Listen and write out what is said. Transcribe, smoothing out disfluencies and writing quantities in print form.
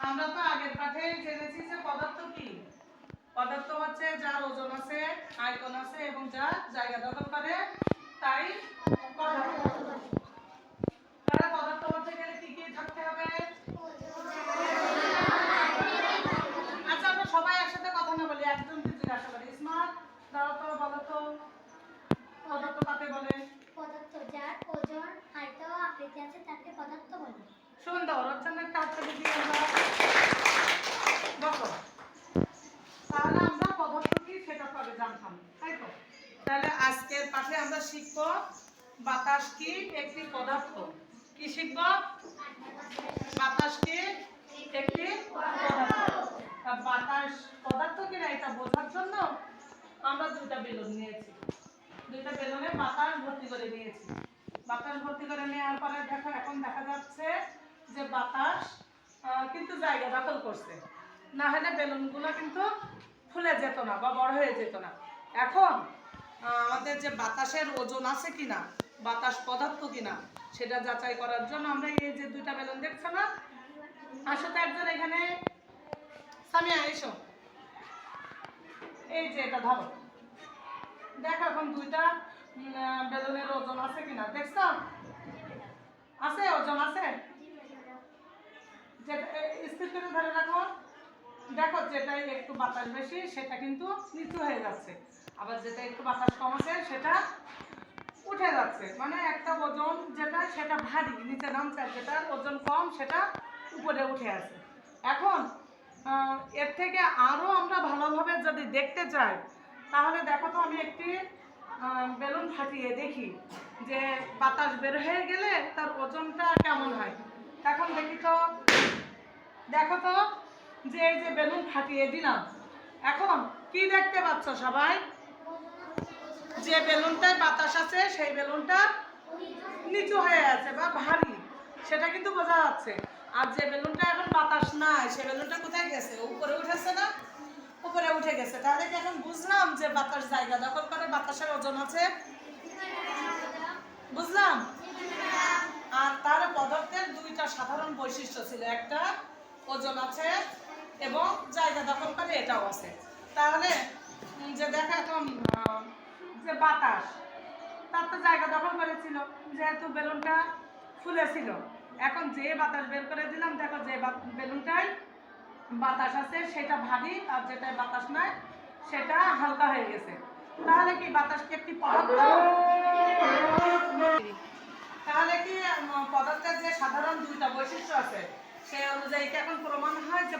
আমরা তো আগের পাঠে জেনেছি যে পদার্থ কি। পদার্থ হচ্ছে যার ওজন আছে, আয়তন আছে এবং যা জায়গা দখল করে তাই পদার্থ। তাহলে পদার্থ বলতে গেলে কি কি থাকতে হবে? আচ্ছা, আমরা সবাই একসাথে কথা না বলি, একজনকে জিজ্ঞাসা করি। স্মার্ট দাও তো, বলো তো পদার্থ কাকে বলে? পদার্থ যার ওজন, আয়তন ও আকৃতি আছে তাকে পদার্থ বলে। সুন্দর। ওর জন্য একটা হাততালি দিয়ে আমরা বলো। তাহলে আমরা পদার্থ কি সেটা পরে জানতাম, তাই তো? তাহলে আজকের পাঠে আমরা শিখব বাতাস কি একটি পদার্থ। কি শিখব? বাতাস কি একটি পদার্থ। বাতাস পদার্থ কিনা এটা বোঝার জন্য আমরা দুইটা বেলুন নিয়েছি। দুইটা বেলুনে বাতাস ভর্তি করে নিয়েছি। বাতাস ভর্তি করে নেওয়ার পরে দেখো এখন দেখা যাচ্ছে যে বাতাস কিন্তু জায়গা দখল করছে, না হলে বেলুনগুলো কিন্তু ফুলে যেত না বা বড় হয়ে যেত না। এখন আমাদের যে বাতাসের ওজন আছে কিনা, বাতাস পদার্থ কিনা সেটা যাচাই করার জন্য আমরা এই যে দুইটা বেলুন দেখছো না, আসো তো একজন এখানে, সামিয়া এসো, এই যে এটা ধরো, দেখো এখন দুইটা বেলুনের ওজন আছে কিনা দেখছো? আছে, ওজন আছে। যেটা স্থির করে ধরে রাখো। দেখো যেটাই একটু বাতাস বেশি সেটা কিন্তু নিচু হয়ে যাচ্ছে, আবার যেটা একটু বাতাস কম আছে সেটা উঠে যাচ্ছে। মানে একটা ওজন যেটা সেটা ভারী নিচে নামছে, যেটার ওজন কম সেটা উপরে উঠে আছে। এখন এর থেকে আরও আমরা ভালোভাবে যদি দেখতে চাই তাহলে দেখো তো আমি একটি বেলুন ফাটিয়ে দেখি যে বাতাস বের হয়ে গেলে তার ওজনটা কেমন হয়। এখন দেখি তো, দেখো তো যে এই যে বেলুন ফাটিয়ে দিলাম, এখন কি দেখতে পাচ্ছ সবাই? যে বেলুনটায় বাতাস আছে সেই বেলুনটা নিচু হয়ে আছে বা ভারী, সেটা কিন্তু বোঝা যাচ্ছে। আর যে বেলুনটা এখন বাতাস নাই সে বেলুনটা কোথায় গেছে? উপরে উঠেছে না? উপরে উঠে গেছে। তাহলে কি এখন বুঝলাম যে বাতাস জায়গা দখল করে, বাতাসের ওজন আছে? বুঝলাম। আর তার পদার্থের দুইটা সাধারণ বৈশিষ্ট্য ছিল, একটা ওজন আছে এবং জায়গা দখল করে এটাও আছে। তাহলে যে দেখা এখন যে বাতাস তার তো জায়গা দখল করেছিল যেহেতু বেলুনটা ফুলেছিল। এখন যে বাতাস বের করে দিলাম, দেখো যে বেলুনটায় বাতাস আছে সেটা ভারী আর যেটায় বাতাস নাই সেটা হালকা হয়ে গেছে। তাহলে কি বাতাস কি একটি পদার্থ? তাহলে কি পদার্থের যে সাধারণ দুইটা বৈশিষ্ট্য আছে সেই অনুযায়ী কি এখন প্রমাণ হয় যে